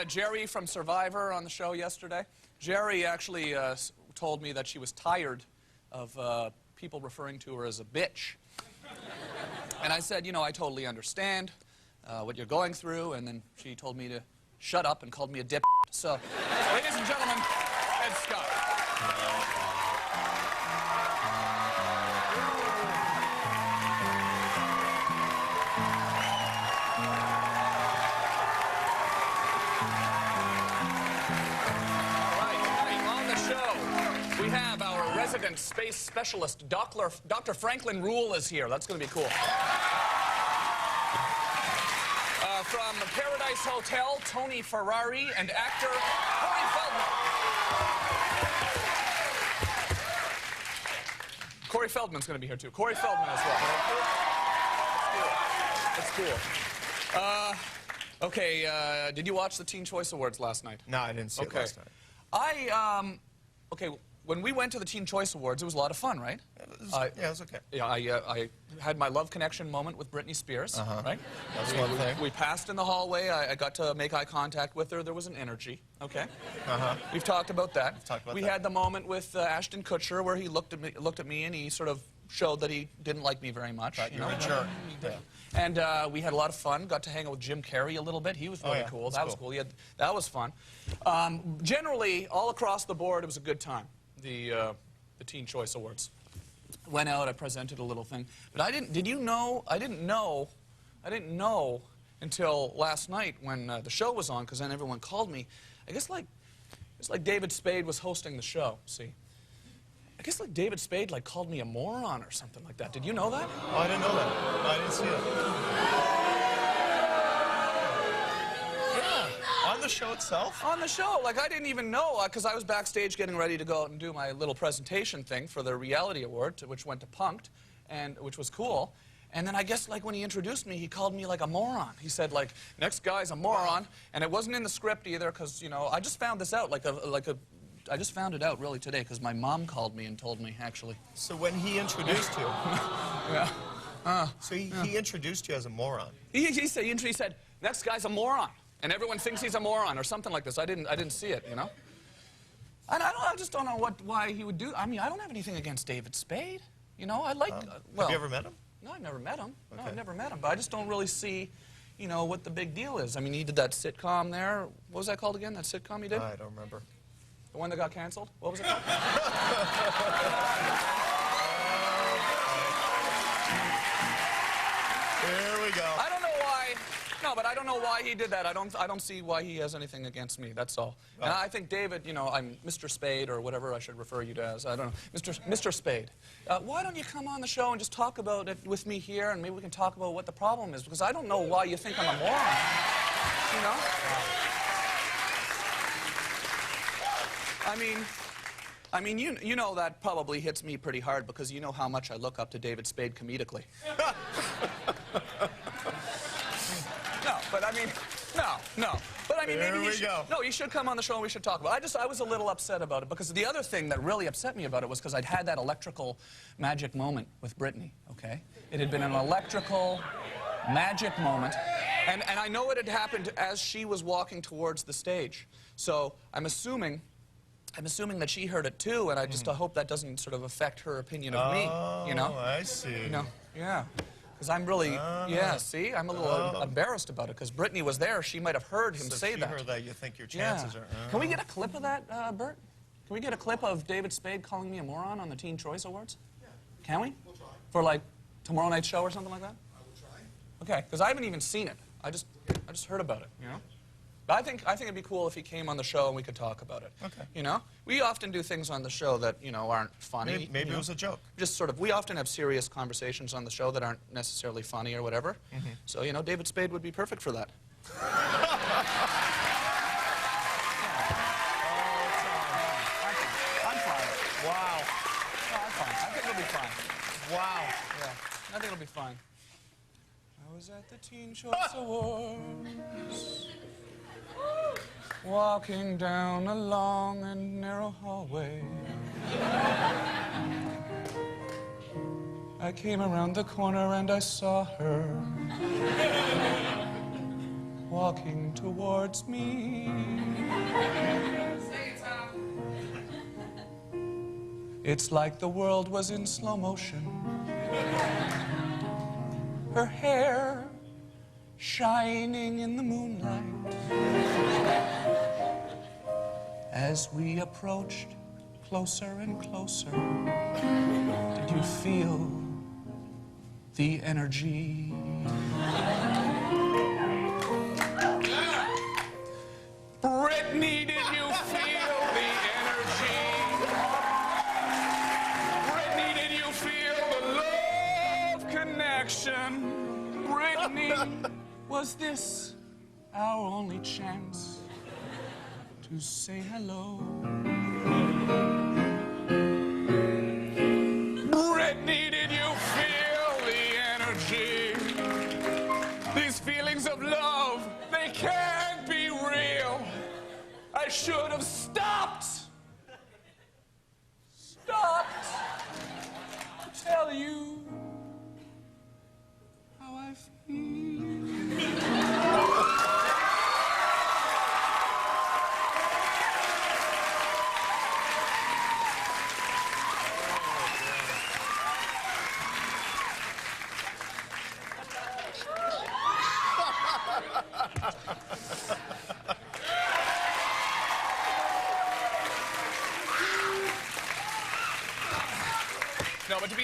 Jerry from Survivor on the show yesterday. Jerry actually told me that she was tired of people referring to her as a bitch. And I said, you know, I totally understand what you're going through. And then she told me to shut up and called me a dip. So, ladies and gentlemen, Ed Scott. We have our resident space specialist, Dr. Franklin Reuhl is here. That's going to be cool. From Paradise Hotel, Toni Ferrari, and actor Toni Feldman. Corey Feldman's going to be here, too. Corey Feldman as well. That's cool. Okay, did you watch the Teen Choice Awards last night? No, I didn't see it last night. Okay, when we went to the Teen Choice Awards, it was a lot of fun, right? Yeah, it was okay. Yeah, I had my love connection moment with Britney Spears, right? That's one thing. We passed in the hallway. I got to make eye contact with her. There was an energy, okay? We've talked about that. We've talked about we that. had the moment with Ashton Kutcher where he looked at me and he sort of showed that he didn't like me very much. You know? Sure. Yeah. And we had a lot of fun. Got to hang out with Jim Carrey a little bit. He was really cool. That was cool. That was fun. Generally, all across the board, it was a good time. The Teen Choice Awards. Went out. I presented a little thing. But I didn't. Did you know? I didn't know until last night when the show was on. Because then everyone called me. I guess it's like David Spade was hosting the show. See. I guess like David Spade called me a moron or something like that. Did you know that? Oh, I didn't know that. No, I didn't see it. Yeah. On the show itself? On the show. Like, I didn't even know, because I was backstage getting ready to go out and do my little presentation thing for the reality award, which went to Punk'd, and which was cool. And then I guess when he introduced me, he called me a moron. He said next guy's a moron, and it wasn't in the script either, because I just found this out I just found it out really today because my mom called me and told me, actually. So when he introduced you... Yeah. So he introduced you as a moron. He said, next guy's a moron. And everyone thinks he's a moron or something like this. I didn't see it, you know? And I just don't know why he would do... I mean, I don't have anything against David Spade. You know, I like... Have you ever met him? No, I've never met him. Okay. No, I've never met him. But I just don't really see, what the big deal is. I mean, he did that sitcom there. What was that called again, that sitcom he did? I don't remember. The one that got canceled? What was it called? Here we go. I don't know why. No, but I don't know why he did that. I don't see why he has anything against me. That's all. Oh. And I think David, I'm Mr. Spade or whatever I should refer you to as. I don't know. Mr. Spade. Why don't you come on the show and just talk about it with me here, and maybe we can talk about what the problem is, because I don't know why you think I'm a moron. You know? I mean, you know that probably hits me pretty hard because you know how much I look up to David Spade comedically. No, but I mean, no. But I mean, maybe you should come on the show and we should talk about it. I was a little upset about it because the other thing that really upset me about it was because I'd had that electrical magic moment with Britney, okay? It had been an electrical magic moment. And I know it had happened as she was walking towards the stage. So I'm assuming that she heard it too, and I just hope that doesn't sort of affect her opinion of me, you know? Oh, I see. Yeah. Because I'm really, see? I'm a little embarrassed about it, because Britney was there. She might have heard him say that. So if she heard that, you think your chances are... Can we get a clip of that, Bert? Can we get a clip of David Spade calling me a moron on the Teen Choice Awards? Yeah. Can we? We'll try. For, tomorrow night's show or something like that? I will try. Okay, because I haven't even seen it. I just heard about it, you know? But I think it'd be cool if he came on the show and we could talk about it. Okay. You know? We often do things on the show that, aren't funny. Maybe it was a joke. Just we often have serious conversations on the show that aren't necessarily funny or whatever. So, David Spade would be perfect for that. I'm fine. Wow. No, I'm fine. I think it'll be fine. Wow. Yeah. I think it'll be fine. I was at the Teen Choice Awards, walking down a long and narrow hallway. I came around the corner and I saw her. walking towards me. It's like the world was in slow motion. Her hair shining in the moonlight. As we approached closer and closer, did you feel the energy? Brittany, did you feel the energy? Brittany, did you feel the love connection? Brittany, was this our only chance to say hello? Brittany, did you feel the energy? These feelings of love, they can't be real. I should have stopped to tell you how I feel. No, but to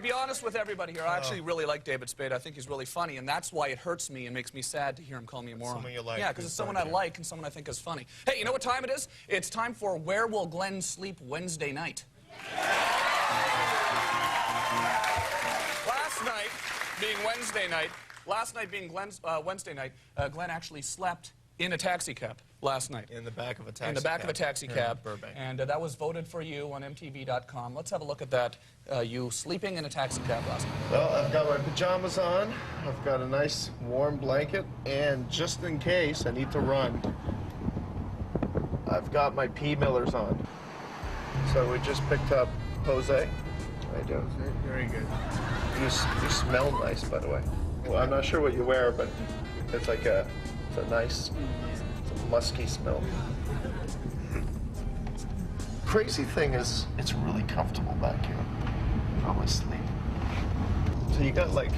be honest with everybody here, I actually really like David Spade. I think he's really funny, and that's why it hurts me and makes me sad to hear him call me a moron. Someone you like. Yeah, because it's someone I like and someone I think is funny. Hey, you know what time it is? It's time for Where Will Glenn Sleep Wednesday Night. Last night being Wednesday night, Glenn actually slept in a taxi cab last night. In the back of a taxi cab. In the back of a taxi cab. In Burbank. And that was voted for you on MTV.com. Let's have a look at that. You sleeping in a taxi cab last night. Well, I've got my pajamas on, I've got a nice warm blanket, and just in case I need to run, I've got my pea millers on. So we just picked up Jose. How you doing? Very good. You smell nice, by the way. Well, I'm not sure what you wear, but it's like it's a nice, it's a musky smell. Crazy thing is, it's really comfortable back here. Probably sleep. So you got like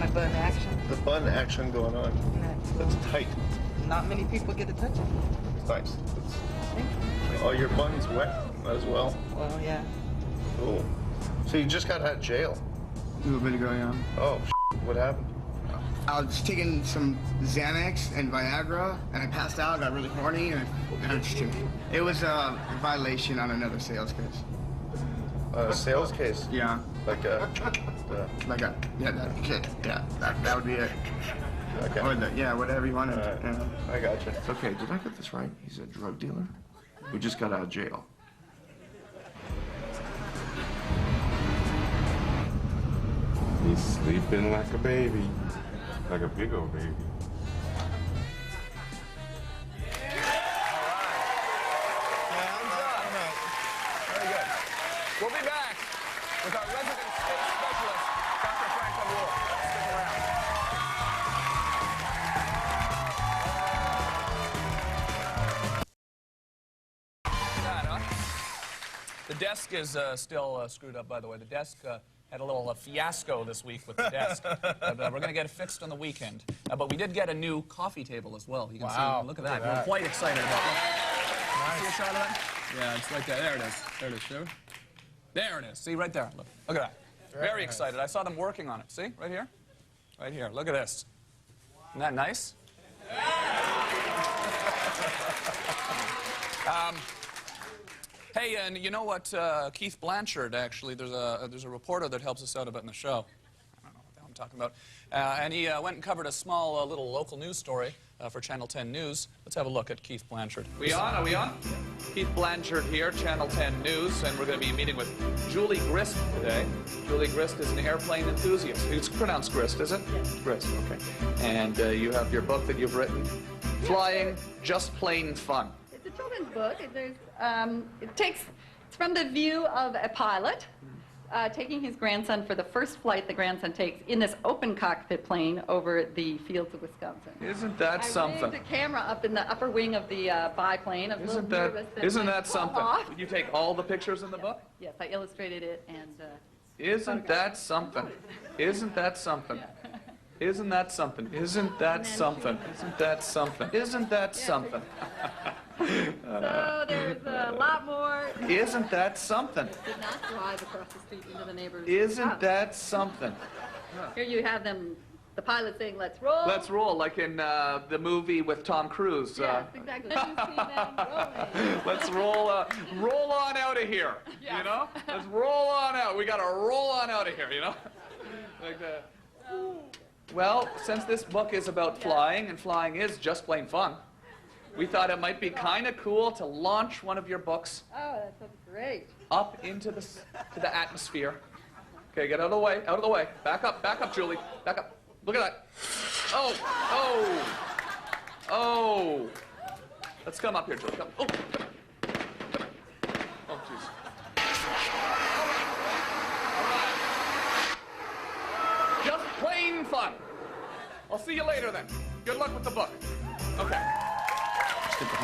My bun action. the bun action going on. That's tight. Not many people get to touch it. It's nice. Thank you. Oh, your bun's wet as well. Well, yeah. Cool. So you just got out of jail. A little bit ago, yeah. Oh, what happened? I was taking some Xanax and Viagra, and I passed out, got really horny, and it was a violation on another sales case. A sales case? Yeah. Like a... That would be it. Okay. Or yeah, whatever you wanted. Right. Yeah. I got you. Okay, did I get this right? He's a drug dealer who just got out of jail. He's sleeping like a baby, like a big old baby. Very good. We'll be back with our resident space specialist, Dr. Franklin Reuhl. Stick around. That, huh? The desk is still screwed up, by the way. The desk had a little fiasco this week with the desk. But we're going to get it fixed on the weekend. But we did get a new coffee table as well. You can see, look at that. We're quite excited about it. See a shot of that? Yeah, it's right there. There it is. There it is. There it is. See, right there. Look at that. Very excited. I saw them working on it. See, right here? Right here. Look at this. Isn't that nice? Hey, and you know what? Keith Blanchard, actually, there's a reporter that helps us out a bit in the show. I don't know what the hell I'm talking about. And he went and covered a small little local news story for Channel 10 News. Let's have a look at Keith Blanchard. We on? Are we on? Keith Blanchard here, Channel 10 News, and we're going to be meeting with Julie Grist today. Julie Grist is an airplane enthusiast. It's pronounced Grist, is it? Yes. Grist, okay. And you have your book that you've written, Flying Just Plain Fun. It's a children's book. It's from the view of a pilot taking his grandson for the first flight the grandson takes in this open cockpit plane over the fields of Wisconsin. Isn't that something? I rigged a camera up in the upper wing of the biplane. I'm a little nervous Isn't it that might fall something? off. Did you take all the pictures in the book? Yes, I illustrated it and. Isn't that something? Isn't that something? Isn't that something? Isn't that something? Isn't that something? Isn't that something? So there's a lot more. Isn't that something? Did not drive across the street into the neighbor's Isn't house. that something? Here you have them, the pilot saying, "Let's roll." Let's roll, like in the movie with Tom Cruise. Yes, exactly. You see them rolling. Let's roll on out of here. Yeah. You know? Let's roll on out. We gotta roll on out of here. You know? Like that. Well, since this book is about flying, and flying is just plain fun, we thought it might be kind of cool to launch one of your books Oh, that sounds great. up into the atmosphere. Okay, get out of the way, out of the way. Back up, Julie. Back up. Look at that. Oh, oh, oh. Let's come up here, Julie. Come. Oh, come on. Oh, jeez. All right. Just plain fun. I'll see you later then. Good luck with the book. Okay. All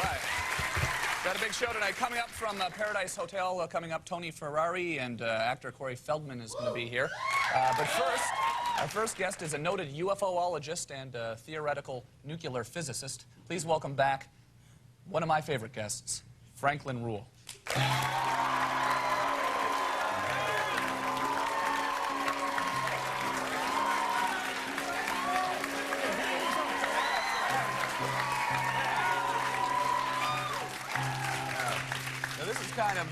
right. Got a big show tonight. Coming up from Paradise Hotel, coming up, Toni Ferrari and actor Corey Feldman is going to be here. But first, our first guest is a noted UFOologist and theoretical nuclear physicist. Please welcome back one of my favorite guests, Franklin Reuhl. Now, this is kind of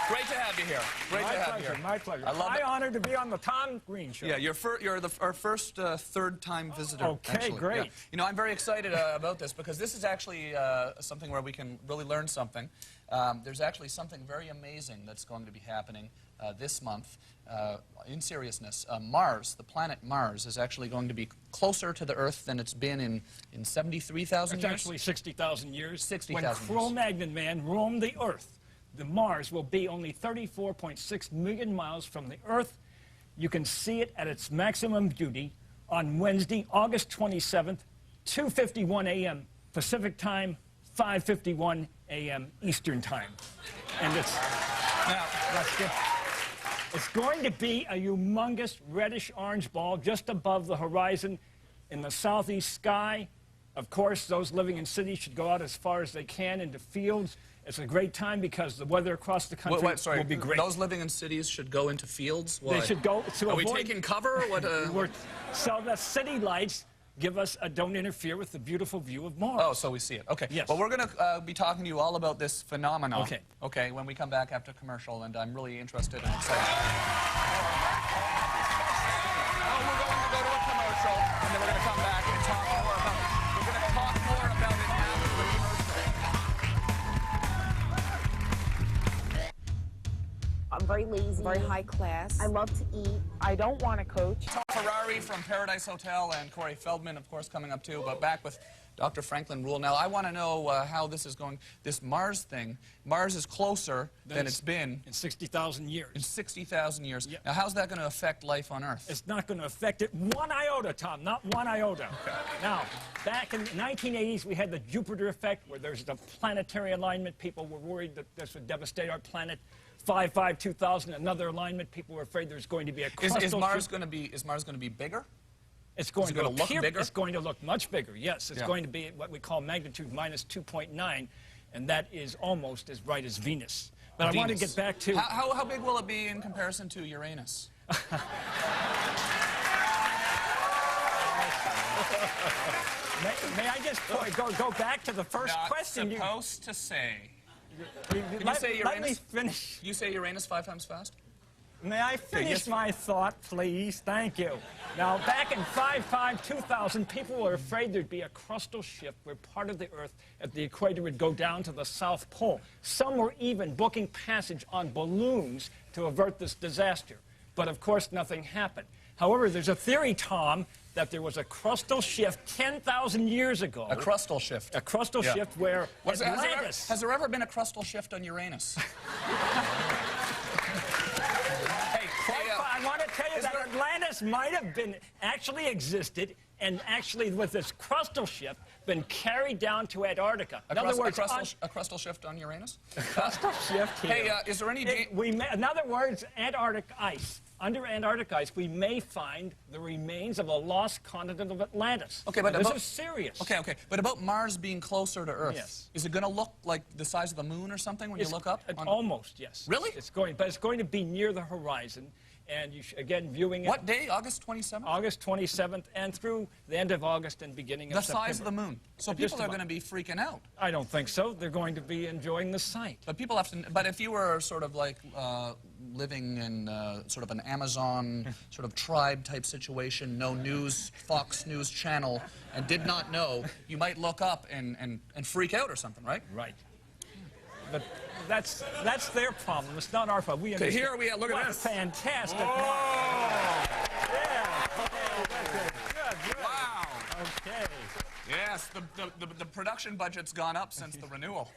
great to have you here. Great to have you here. My pleasure. I love My it. honor to be on the Tom Green Show. Yeah, you're our first third-time visitor. Okay, actually. great. Yeah. You know, I'm very excited about this because this is actually something where we can really learn something. There's actually something very amazing that's going to be happening this month. In seriousness, Mars, the planet Mars, is actually going to be closer to the Earth than it's been in 73,000 It's years. actually 60,000 years. 60,000 When years. Cro-Magnon man roamed the Earth, the Mars will be only 34.6 million miles from the Earth. You can see it at its maximum beauty on Wednesday, August 27th, 2:51 a.m. Pacific Time, 5:51 a.m. Eastern Time. And it's... Now, It's going to be a humongous reddish-orange ball just above the horizon in the southeast sky. Of course, those living in cities should go out as far as they can into fields. It's a great time because the weather across the country will be great. Those living in cities should go into fields? Why? They should go to Are we avoid... taking cover? What, So the city lights give us a don't interfere with the beautiful view of Mars. Oh, so we see it. Okay. Yes. Well, we're going to be talking to you all about this phenomenon. Okay. Okay, when we come back after commercial, and I'm really interested and excited. We're going to go to a commercial, and then we're going to come back and talk more about it. We're going to talk more about it after the commercial. I'm very lazy, very high class. I love to eat. I don't want to coach. Toni Ferrari from Paradise Hotel and Corey Feldman, of course, coming up too. But back with Dr. Franklin Reuhl. Now, I want to know how this is going. This Mars thing. Mars is closer than it's been in 60,000 years. In 60,000 years. Yep. Now, how's that going to affect life on Earth? It's not going to affect it one iota, Tom, not one iota. Okay. Now, back in the 1980s, we had the Jupiter effect, where there's the planetary alignment. People were worried that this would devastate our planet. 5/5/2000, another alignment. People were afraid there's going to be a crustal. Is Mars going to be bigger? It's going to look bigger. It's going to look much bigger. Yes, it's going to be what we call magnitude minus 2.9, and that is almost as bright as Venus. But I want to get back to how big will it be in comparison to Uranus? May I just go back to the first question? Supposed to say. Can you say Uranus? Let me finish. You say Uranus 5 times fast? May I finish my thought, please? Thank you. Now, back in 5/5/2000, people were afraid there'd be a crustal shift where part of the Earth at the equator would go down to the South Pole. Some were even booking passage on balloons to avert this disaster. But, of course, nothing happened. However, there's a theory, Tom, that there was a crustal shift 10,000 years ago. A crustal shift. A crustal shift where Atlantis... Has there ever been a crustal shift on Uranus? I want to tell you that Atlantis might have been actually existed and actually with this crustal shift been carried down to Antarctica. In other words, a crustal shift on Uranus? Crustal shift here. Hey, is there any... in other words, Antarctic ice. Under Antarctic ice, we may find the remains of a lost continent of Atlantis. Okay, but this is serious. Okay. But about Mars being closer to Earth, yes. Is it going to look like the size of the moon or something when you look up? Almost, yes. Really? But it's going to be near the horizon. And you again, viewing it... What day? August 27th? August 27th, and through the end of August and beginning of September. The size of the moon. So people are going to be freaking out. I don't think so. They're going to be enjoying the sight. But people have to... But if you were sort of like living in sort of an Amazon sort of tribe-type situation, no news, Fox News channel, and did not know, you might look up and freak out or something, right? Right. But that's their problem. It's not our problem. We understand. Here we are. Look at this. Fantastic. Oh! Yeah. Good. Wow. Okay. Yes, the production budget's gone up since the renewal.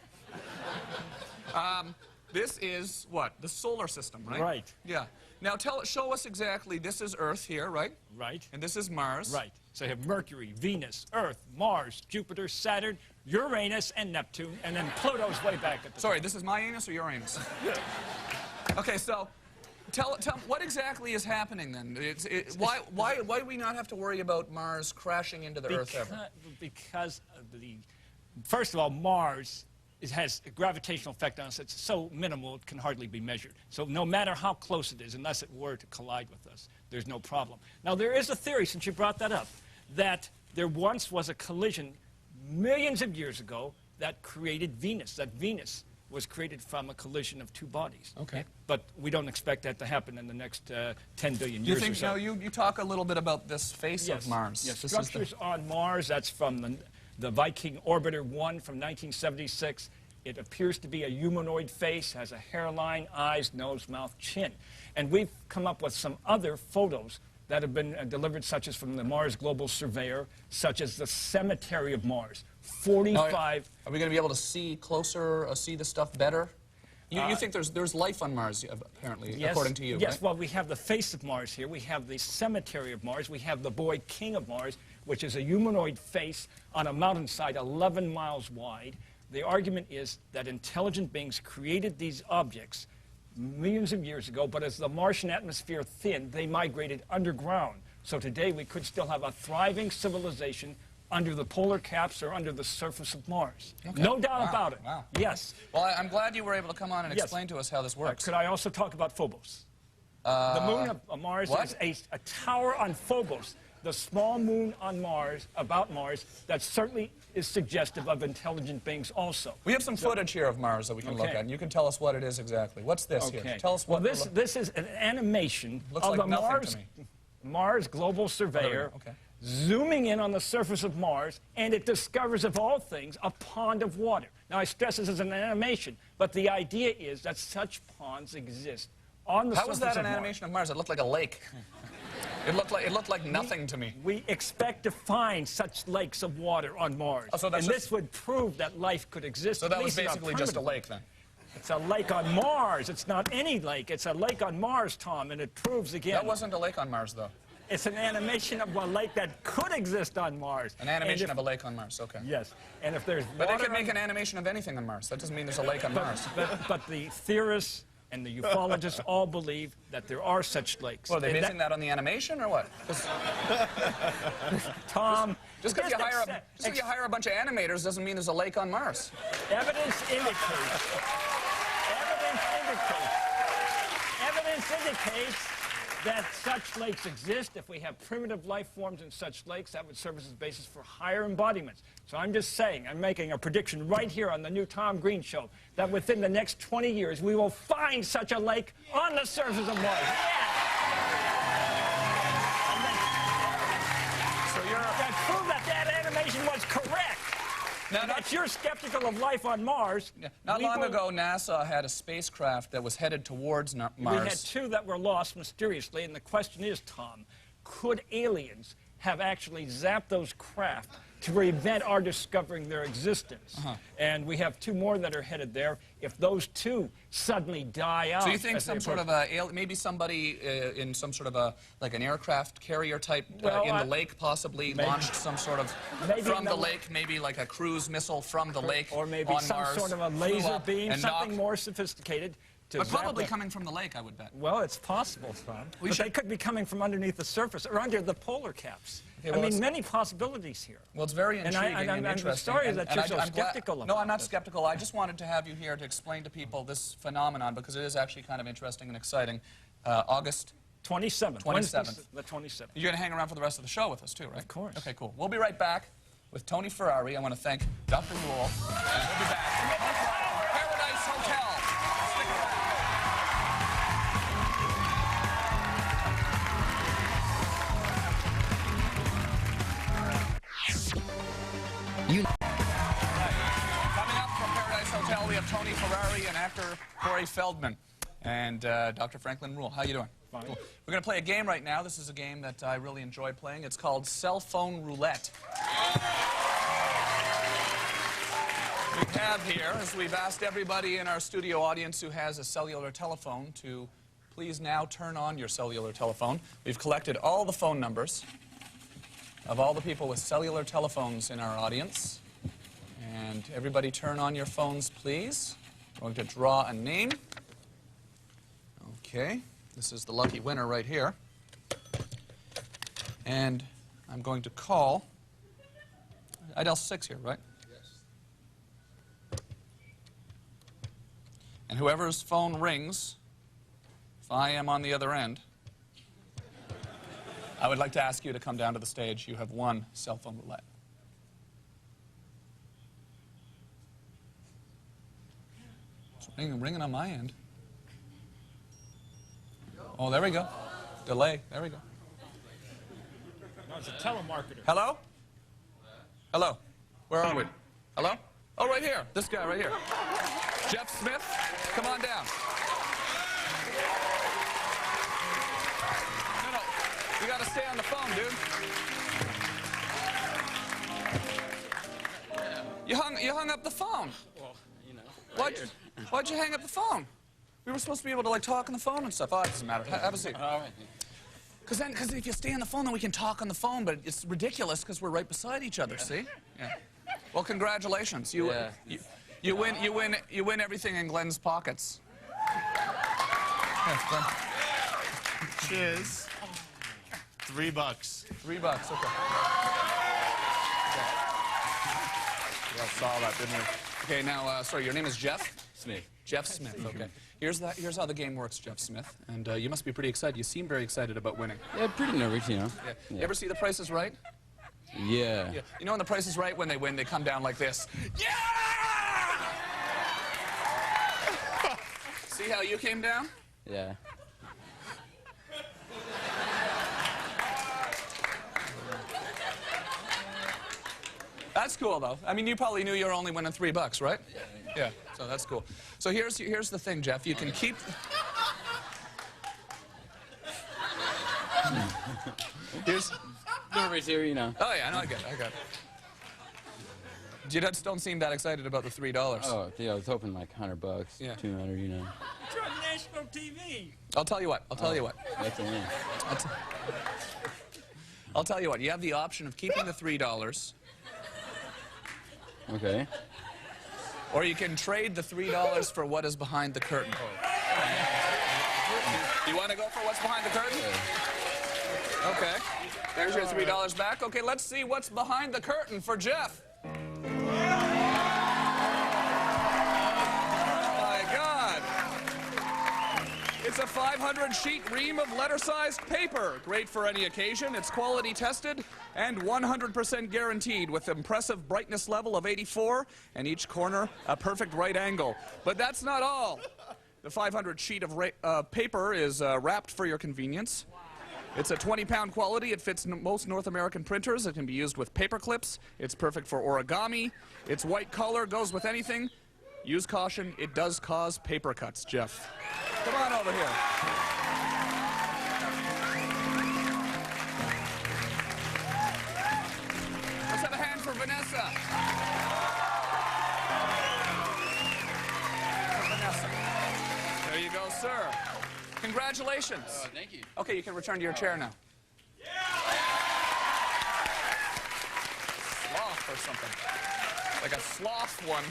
This is what? The solar system, right? Right. Yeah. Now show us exactly. This is Earth here, right? Right. And this is Mars. Right. So you have Mercury, Venus, Earth, Mars, Jupiter, Saturn, Uranus, and Neptune, and then Pluto's way back at the Sorry, this is my anus or your anus? Okay, so tell what exactly is happening then? Why do we not have to worry about Mars crashing into the Earth ever? Because first of all, Mars has a gravitational effect on us. It's so minimal it can hardly be measured. So no matter how close it is, unless it were to collide with us, there's no problem. Now there is a theory, since you brought that up, that there once was a collision millions of years ago that created Venus, that Venus was created from a collision of two bodies. Okay. But we don't expect that to happen in the next 10 billion years or so. Now, you talk a little bit about this face of Mars. Yes, structures on Mars, that's from the Viking Orbiter 1 from 1976. It appears to be a humanoid face, has a hairline, eyes, nose, mouth, chin. And we've come up with some other photos that have been delivered, such as from the Mars Global Surveyor, such as the Cemetery of Mars. 45... Are we going to be able to see closer, see the stuff better? You think there's life on Mars, apparently, yes, according to you, Yes, right? Well, we have the face of Mars here. We have the Cemetery of Mars. We have the boy King of Mars, which is a humanoid face on a mountainside 11 miles wide. The argument is that intelligent beings created these objects millions of years ago, but as the Martian atmosphere thinned, they migrated underground. So today we could still have a thriving civilization under the polar caps or under the surface of Mars. Okay. No doubt about it. Wow. Yes. Well, I'm glad you were able to come on and explain to us how this works. Could I also talk about Phobos? The moon of Mars is a tower on Phobos, the small moon on Mars, about Mars, that certainly is suggestive of intelligent beings also. We have some footage here of Mars that we can look at, and you can tell us what it is exactly. What's this here? Tell us what... Well, this is an animation of the Mars Global Surveyor zooming in on the surface of Mars, and it discovers, of all things, a pond of water. Now, I stress this as an animation, but the idea is that such ponds exist on the surface of Mars. How was that an animation of Mars? It looked like a lake. It looked like nothing to me. We expect to find such lakes of water on Mars. Oh, so that's this would prove that life could exist. So that was basically just a lake, then? It's a lake on Mars. It's not any lake. It's a lake on Mars, Tom, and it proves again... That wasn't a lake on Mars, though. It's an animation of a lake that could exist on Mars. An animation of a lake on Mars, okay. Yes. And if there's But they could make an animation of anything on Mars. That doesn't mean there's a lake on Mars. But the theorists and the ufologists all believe that there are such lakes. Well, are they basing that on the animation or what? Tom, just because you hire a bunch of animators doesn't mean there's a lake on Mars. Evidence indicates that such lakes exist. If we have primitive life forms in such lakes, that would serve as a basis for higher embodiments. So I'm just saying, I'm making a prediction right here on the new Tom Green Show that within the next 20 years, we will find such a lake on the surface of Mars. Yeah! So That proved that animation was correct. Now, that you're skeptical of life on Mars. Yeah. Not long ago, NASA had a spacecraft that was headed towards Mars. We had two that were lost mysteriously, and the question is, Tom, could aliens have actually zapped those craft to prevent our discovering their existence? And we have two more that are headed there. If those two suddenly die out... So you think some sort of maybe somebody in some sort of like an aircraft carrier type in the lake possibly launched some sort of from the lake, maybe like a cruise missile from the lake or maybe on some Mars, sort of a laser beam, something more sophisticated. But probably coming from the lake, I would bet. Well, it's possible, Tom. But they could be coming from underneath the surface or under the polar caps. Okay, well, I mean, many possibilities here. Well, it's very intriguing and interesting. I'm sorry that you're so skeptical of No, I'm not skeptical. I just wanted to have you here to explain to people this phenomenon because it is actually kind of interesting and exciting. August 27th. 27th. The 27th. You're going to hang around for the rest of the show with us, too, right? Of course. Okay, cool. We'll be right back with Toni Ferrari. I want to thank Dr. Reuhl. And we'll be back. Paradise Hotel. Stick around. Coming up from Paradise Hotel, we have Toni Ferrari and actor Feldman and Dr. Franklin Reuhl. How you doing? Fine. Cool. We're going to play a game right now. This is a game that I really enjoy playing. It's called Cell Phone Roulette. We have here, as we've asked everybody in our studio audience who has a cellular telephone to please now turn on your cellular telephone. We've collected all the phone numbers of all the people with cellular telephones in our audience. And everybody turn on your phones, please. I'm going to draw a name. Okay, this is the lucky winner right here. And I'm going to call. I dial 6 here, right? Yes. And whoever's phone rings, if I am on the other end, I would like to ask you to come down to the stage. You have won Cell Phone Roulette. It's ringing on my end. Oh, there we go. Delay. There we go. No, it's a telemarketer. Hello? Hello? Where are we? Hello? Oh, right here. This guy right here. Jeff Smith, come on down. No. You got to stay on the phone, dude. You hung up the phone. Well, you know. Why'd you hang up the phone? We were supposed to be able to like talk on the phone and stuff. Oh, it doesn't matter. Have a seat. All right. Because if you stay on the phone, then we can talk on the phone. But it's ridiculous because we're right beside each other. See? Yeah. Well, congratulations. You win everything in Glenn's pockets. Yes, Glenn. Cheers. $3. $3. Okay. We all saw that, didn't we? Okay, now, sorry, your name is Jeff? Smith. Jeff Smith, okay. Here's how the game works, Jeff Smith. And you must be pretty excited. You seem very excited about winning. Yeah, pretty nervous, you know. Yeah. You ever see The Price is Right? Yeah. You know in The Price is Right, when they win, they come down like this. Yeah! See how you came down? Yeah. That's cool, though. I mean, you probably knew you were only winning $3, right? Yeah. So that's cool. So here's the thing, Jeff. You can keep. Here's. Nervous here, you know. Oh yeah, no, I got it. You just don't seem that excited about the $3. Oh, yeah, I was hoping like $100, Yeah. 200, you know. It's on national TV. I'll tell you what. That's the win. I'll tell you what. You have the option of keeping the $3. Okay. Or you can trade the $3 for what is behind the curtain. You want to go for what's behind the curtain? Yeah. Okay. There's your $3 back. Okay, let's see what's behind the curtain for Jeff. Oh, my God. It's a 500-sheet ream of letter-sized paper. Great for any occasion. It's quality tested and 100% guaranteed with impressive brightness level of 84 and each corner a perfect right angle. But that's not all. The 500 sheet of paper is wrapped for your convenience. It's a 20-pound quality. It fits most North American printers. It can be used with paper clips. It's perfect for origami. Its white color goes with anything. Use caution. It does cause paper cuts, Jeff. Come on over here. Let's have a hand for Vanessa. There you go, sir. Congratulations. Thank you. Okay, you can return to your chair now. Sloth or something. Like a sloth one.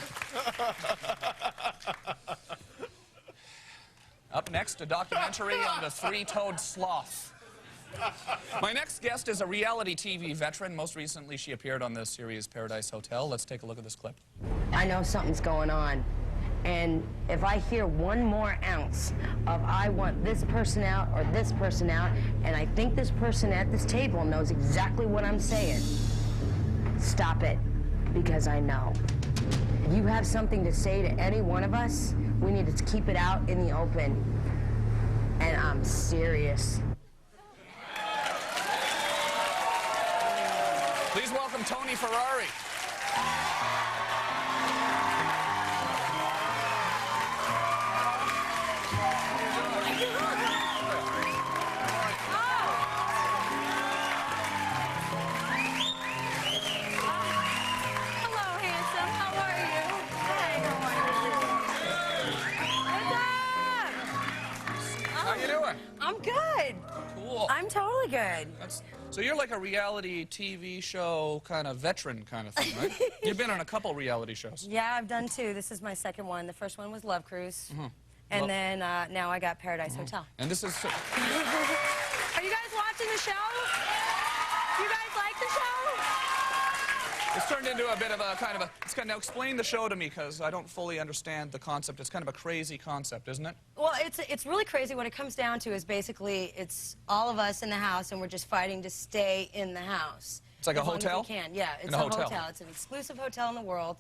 Up next, a documentary on the three-toed sloth. My next guest is a reality TV veteran. Most recently, she appeared on the series Paradise Hotel. Let's take a look at this clip. I know something's going on. And if I hear one more ounce of I want this person out or this person out, and I think this person at this table knows exactly what I'm saying, stop it, because I know. If you have something to say to any one of us, we need to keep it out in the open. And I'm serious. Please welcome Toni Ferrari. I'm good. Cool. I'm totally good. So you're like a reality TV show kind of veteran kind of thing, right? You've been on a couple reality shows. Yeah, I've done two. This is my second one. The first one was Love Cruise. And then now I got Paradise Hotel. And this is... Are you guys watching the show? Do you guys like the show? It's turned into a bit of a kind of a... Now explain the show to me, because I don't fully understand the concept. It's kind of a crazy concept, isn't it? Well, it's really crazy. What it comes down to is basically it's all of us in the house, and we're just fighting to stay in the house. It's like a hotel? As long as we can. Yeah, it's a hotel. It's an exclusive hotel in the world.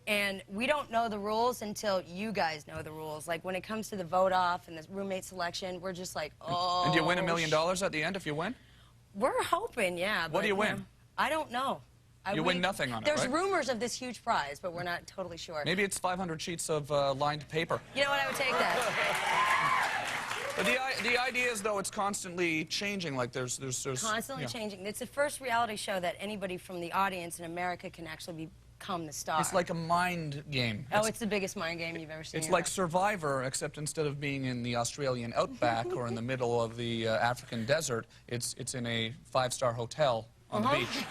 And we don't know the rules until you guys know the rules. Like, when it comes to the vote off and the roommate selection, we're just like, oh. And do you win $1 million at the end if you win? We're hoping, yeah. What do you win? I don't know. You win nothing on it, There's right? rumors of this huge prize, but we're not totally sure. Maybe it's 500 sheets of lined paper. You know what? I would take that. But the idea is, though, it's constantly changing. Like there's constantly changing. It's the first reality show that anybody from the audience in America can actually become the star. It's like a mind game. Oh, it's the biggest mind game you've ever seen. It's like Survivor, except instead of being in the Australian outback or in the middle of the African desert, it's in a 5-star hotel on the beach.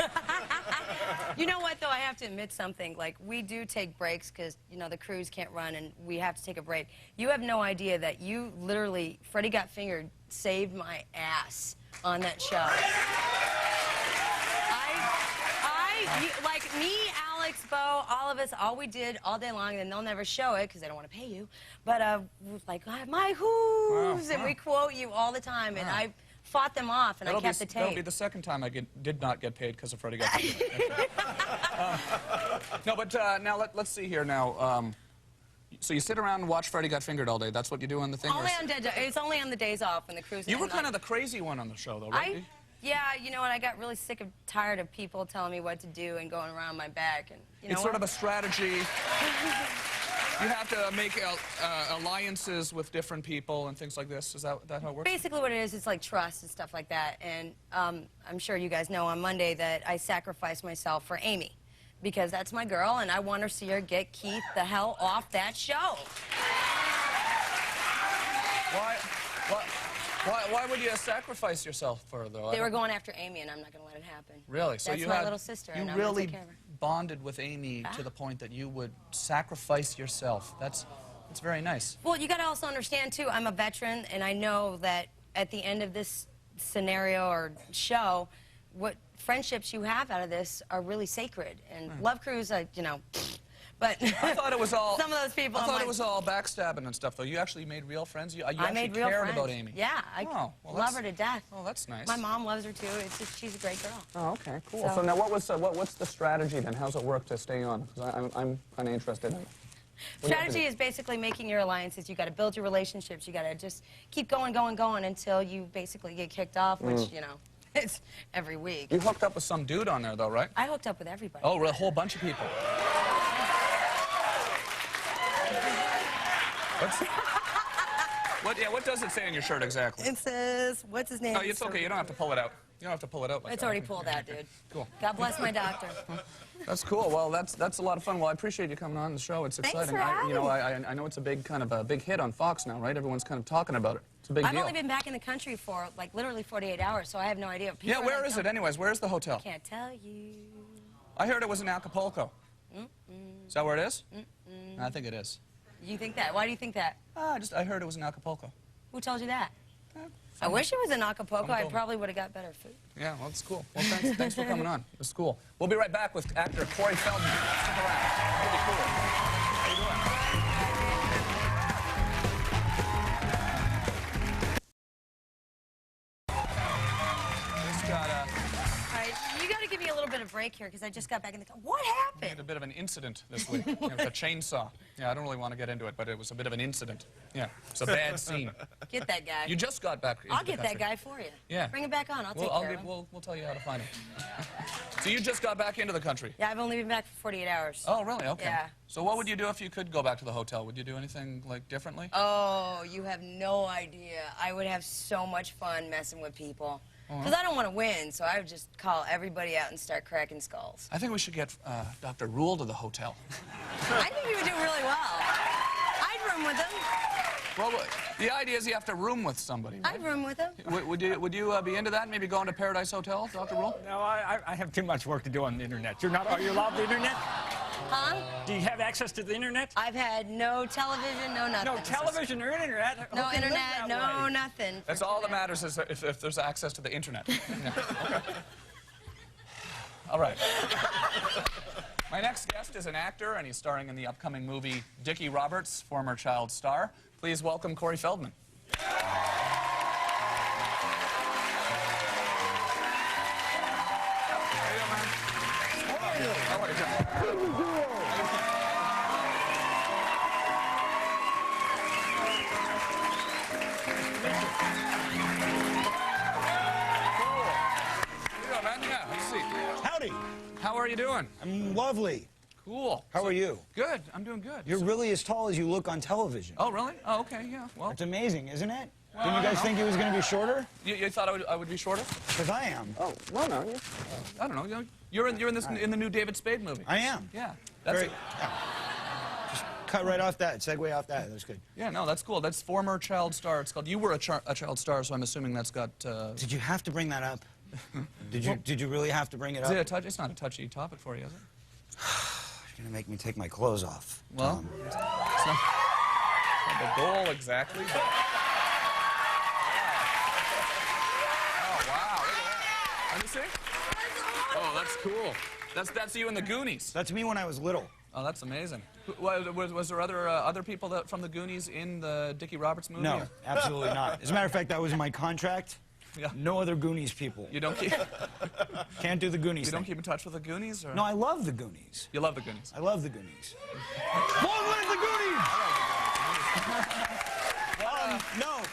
You know what, though? I have to admit something. Like, we do take breaks because, you know, the crews can't run and we have to take a break. You have no idea that you literally, Freddie Got Fingered, saved my ass on that show. Like me, Alex, Bo, all of us, all we did all day long, and they'll never show it because they don't want to pay you, but like, my hooves, and we quote you all the time, and I fought them off, and I kept the tape. That'll be the second time I did not get paid because of Freddie Got Fingered. No, but now let's see here now. So you sit around and watch Freddie Got Fingered all day. That's what you do on the thing? It's only on the days off when the cruise. You were kind of the crazy one on the show, though, right? Yeah, you know, and I got really sick and tired of people telling me what to do and going around my back. And you know, it's sort of a strategy. You have to make alliances with different people and things like this. Is that how it works? Basically what it is, it's like trust and stuff like that. And I'm sure you guys know on Monday that I sacrificed myself for Amy, because that's my girl, and I want to see her get Keith the hell off that show. Why would you sacrifice yourself for her, though? They were going after Amy, and I'm not going to let it happen. Really? So that's my little sister, and I'm going to take care of her. Bonded with Amy to the point that you would sacrifice yourself. That's very nice. Well, you got to also understand, too, I'm a veteran, and I know that at the end of this scenario or show, what friendships you have out of this are really sacred. And Love Cruise, you know, But I thought it was all. some of those people. I thought it was all backstabbing and stuff, though. You actually made real friends. You I actually made real cared friends. about Amy. Yeah, I love her to death. Oh, that's nice. My mom loves her too. It's just, she's a great girl. Oh, okay, cool. So now, what's the strategy then? How's it work to stay on? Because I'm kind of interested in it. Strategy is basically making your alliances. You got to build your relationships. You got to just keep going until you basically get kicked off, which you know, it's every week. You hooked up with some dude on there, though, right? I hooked up with everybody. Oh, a whole bunch of people. What does it say on your shirt exactly? It says, what's his name? No, it's okay. You don't have to pull it out. You don't have to pull it out. It's already pulled out, dude. Cool. God bless my doctor. That's cool. Well, that's a lot of fun. Well, I appreciate you coming on the show. It's Thanks exciting. for having me. I know it's a big big hit on Fox now, right? Everyone's kind of talking about it. It's a big deal. I've only been back in the country for like literally 48 hours, so I have no idea. Yeah, where is it anyways? Where's the hotel? Can't tell you. I heard it was in Acapulco. Is that where it is? I think it is. You think that? Why do you think that? I heard it was in Acapulco. Who told you that? I wish it was in Acapulco. I probably would have got better food. Yeah, well, that's cool. Well, thanks for coming on. It's cool. We'll be right back with actor Corey Feldman. Stick around. It'll be cool. How you doing? Just got All right, you got to give me a little bit of break here because I just got back in the car. What happened? We had a bit of an incident this week with a chainsaw. Yeah, I don't really want to get into it, but it was a bit of an incident. Yeah, it's a bad scene. Get that guy. You just got back into I'll get the country. that guy for you. Yeah. Bring him back on. I'll take care of him. We'll tell you how to find him. So you just got back into the country? Yeah, I've only been back for 48 hours. Oh, really? Okay. Yeah. So what would you do if you could go back to the hotel? Would you do anything, like, differently? Oh, you have no idea. I would have so much fun messing with people. Because I don't want to win, so I would just call everybody out and start cracking skulls. I think we should get Dr. Reuhl to the hotel. I think he would do really well. I'd room with him. Well, the idea is you have to room with somebody, right? I'd room with him. Would you be into that? Maybe going to Paradise Hotel, Dr. Reuhl? No, I have too much work to do on the internet. Are you allowed the internet? Huh? Do you have access to the internet? I've had no television, no nothing. No television or internet? No internet, no nothing. That's all that matters is if there's access to the internet. Yeah. Okay. All right. My next guest is an actor, and he's starring in the upcoming movie Dickie Roberts, former child star. Please welcome Corey Feldman. How are you, John? Howdy. How are you doing? I'm lovely. Cool. How are you? Good. I'm doing good. You're really as tall as you look on television. Oh, really? Oh, okay, yeah. Well, That's amazing, isn't it? Didn't you guys think he was going to be shorter? You thought I would be shorter? Because I am. Oh, well, no. I don't know. You're in the new David Spade movie. I am. Yeah. That's it. Yeah. Just cut right off that. Segue off that. That's good. Yeah, no, that's cool. That's former child star. It's called. You were a child star, so I'm assuming that's got. Did you have to bring that up? Did you really have to bring it up? Is it a touch? It's not a touchy topic for you, is it? You're gonna make me take my clothes off. Well, Tom. it's not the goal exactly, but. Oh wow! Look at that. Let me see. Oh, that's cool. That's you in the Goonies. That's me when I was little. Oh, that's amazing. Was there other people from the Goonies in the Dickie Roberts movie? No, absolutely not. As a matter of fact, that was in my contract. Yeah. No other Goonies people. You don't keep. Can't do the Goonies. You don't keep in touch with the Goonies, or? No, I love the Goonies. You love the Goonies. I love the Goonies. Long live the Goonies! No.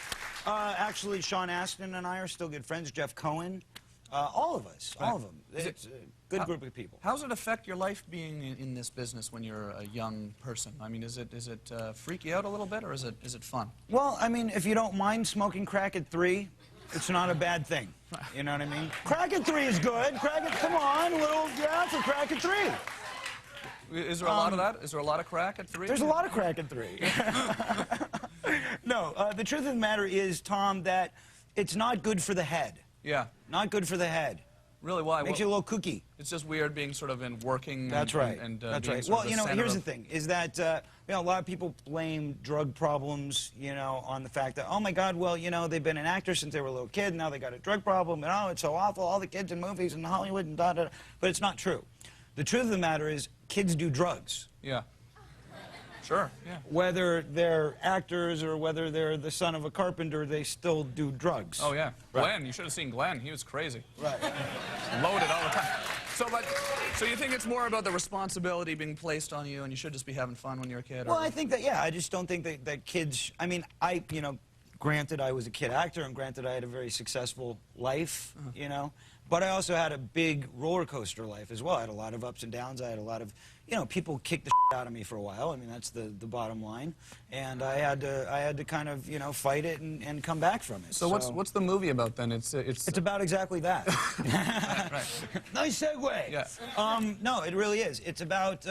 Actually, Sean Astin and I are still good friends. Jeff Cohen. All of us. Right. All of them. It's a good group of people. How does it affect your life being in this business when you're a young person? I mean, is it freak you out a little bit, or is it fun? Well, I mean, if you don't mind smoking crack at 3, it's not a bad thing. You know what I mean? Crack at 3 is good. Come on, it's a crack at 3. Is there a lot of that? Is there a lot of crack at 3? There's a lot of crack at 3. No, the truth of the matter is, Tom, that it's not good for the head. Yeah. Not good for the head. Really? Why? Makes you a little kooky. It's just weird being sort of in working. That's right. That's right. Well, here's the thing: is that a lot of people blame drug problems, on the fact that, oh my God, well, they've been an actor since they were a little kid, now they got a drug problem, and oh, it's so awful, all the kids in movies and Hollywood and da da. But it's not true. The truth of the matter is, kids do drugs. Yeah. Sure, yeah. Whether they're actors or whether they're the son of a carpenter, they still do drugs. Oh, yeah. Right. Glenn, you should have seen Glenn. He was crazy. Right. Loaded all the time. So you think it's more about the responsibility being placed on you, and you should just be having fun when you're a kid? Well, I think that, yeah, I just don't think that kids, I mean, you know, granted I was a kid actor, and granted I had a very successful life, you know, but I also had a big roller coaster life as well. I had a lot of ups and downs. I had a lot of, you know, people kicked the shit out of me for a while. I mean, that's the bottom line. And I had to kind of, you know, fight it and come back from it. So what's the movie about then? It's about exactly that. right. Nice segue. Yeah. No, it really is. It's about,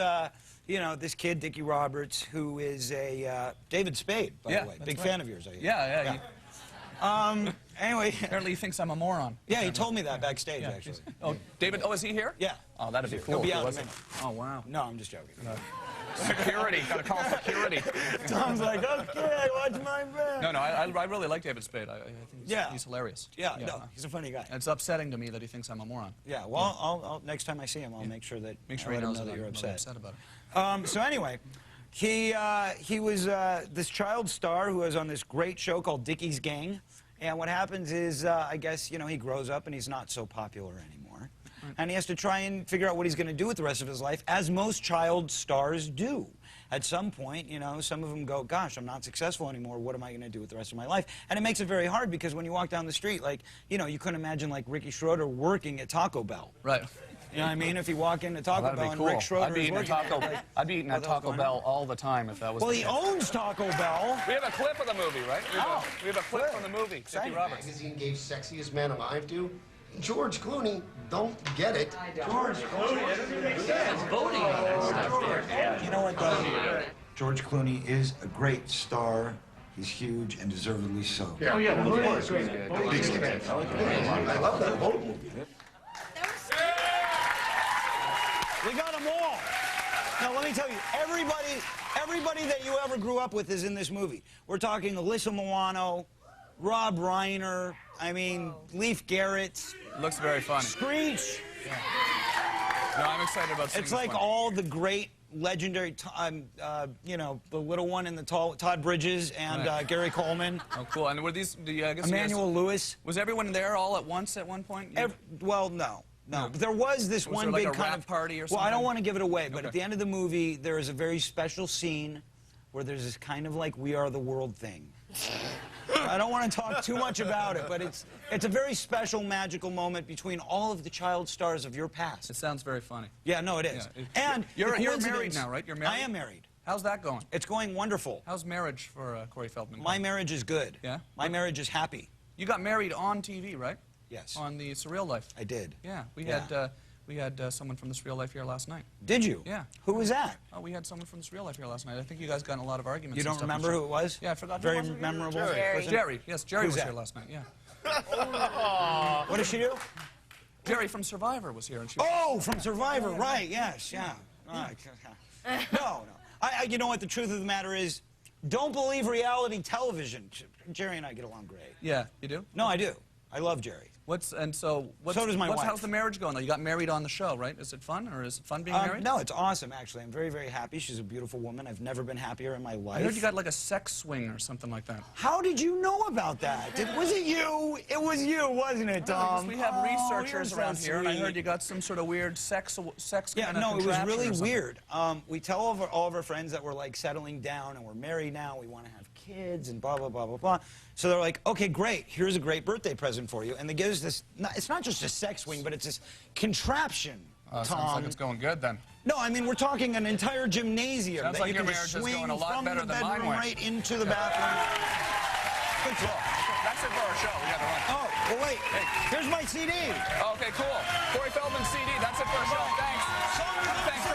you know, this kid, Dickie Roberts, who is a David Spade, by the way. Big fan of yours, I hear. Yeah. Anyway. Apparently he thinks I'm a moron. Yeah, he told me that backstage, actually. Oh, David, is he here? Yeah. Oh, that'd be cool. He'll be out in a minute. Oh, wow. No, I'm just joking. Security. Gotta call security. Tom's like, okay, watch my back. No, I really like David Spade. I think he's hilarious. Yeah, no, he's a funny guy. And it's upsetting to me that he thinks I'm a moron. Yeah, well, I'll next time I see him, I'll make sure that he let knows him know that you're upset. About it. So anyway, he was this child star who was on this great show called Dickie's Gang. And what happens is, I guess, you know, he grows up and he's not so popular anymore. And he has to try and figure out what he's going to do with the rest of his life, as most child stars do. At some point, you know, some of them go, gosh, I'm not successful anymore. What am I going to do with the rest of my life? And it makes it very hard because when you walk down the street, like, you know, you couldn't imagine, like, Ricky Schroeder working at Taco Bell. Right. You know what I mean? If you walk into Taco Bell and Rick Schroeder is working there, I'd be eating at Taco Bell all the time if that was Well, he owns Taco Bell. We have a clip of the movie, right? We have a clip from the movie. Dickie Roberts. Magazine gave Sexiest Man Alive to George Clooney. Don't get it. George Clooney. It's voting on that stuff there. You know what, though? George Clooney is a great star. He's huge and deservedly so. Yeah. Oh, yeah, of course. Big fan. I love that boat movie. We got them all. Now, let me tell you, everybody that you ever grew up with is in this movie. We're talking Alyssa Milano, Rob Reiner, I mean, Leif Garrett. Looks very funny. Screech. Yeah. No, I'm excited about seeing It's like all the great legendary, you know, the little one and the tall, Todd Bridges and Gary Coleman. Oh, cool. And were these, I guess Emmanuel Lewis. Was everyone there all at once at one point? Well, no. No, but there was this one like big a kind rap of party or something. Well, I don't want to give it away, but at the end of the movie, there is a very special scene where there's this kind of like "We Are the World" thing. I don't want to talk too much about it, but it's a very special, magical moment between all of the child stars of your past. It sounds very funny. Yeah, no, it is. Yeah, and you're married now, right? You're married. I am married. How's that going? It's going wonderful. How's marriage for Corey Feldman? My marriage is good. Yeah. My marriage is happy. You got married on TV, right? Yes. On the Surreal Life. I did. Yeah. We had someone from the Surreal Life here last night. Did you? Yeah. Who was that? Oh, we had someone from the Surreal Life here last night. I think you guys got in a lot of arguments. You don't remember who it was? Yeah, I forgot. Very memorable. Jerry. Yes, Jerry Who's was that? here last night. Yeah. What did she do? Jerry from Survivor was here, and she. Oh, from Survivor, right? Yes, yeah. No. You know what? The truth of the matter is, don't believe reality television. Jerry and I get along great. Yeah, you do? No, I do. I love Jerry. So does my wife. How's the marriage going, though? You got married on the show, right? Is it fun, or is it fun being married? No, it's awesome, actually. I'm very, very happy. She's a beautiful woman. I've never been happier in my life. I heard you got like a sex swing or something like that. How did you know about that? Was it you? It was you, wasn't it, Tom? We have researchers around here, and I heard you got some sort of weird sex yeah, kind of no, it was really or weird. We tell all of our friends that we're like settling down and we're married now. We want to have kids and blah, blah, blah, blah, blah. So they're like, okay, great. Here's a great birthday present for you. And they give us this, it's not just a sex swing, but it's this contraption, Tom. Sounds like it's going good, then. No, I mean, we're talking an entire gymnasium. Sounds that like you your can marriage just is swing going a lot from better the than mine bedroom went. right into the bathroom. Good talk. That's it for our show. We got to run. Oh, well, wait. Here's my CD. Okay, cool. Corey Feldman CD. That's it for our show. Thanks. Thanks.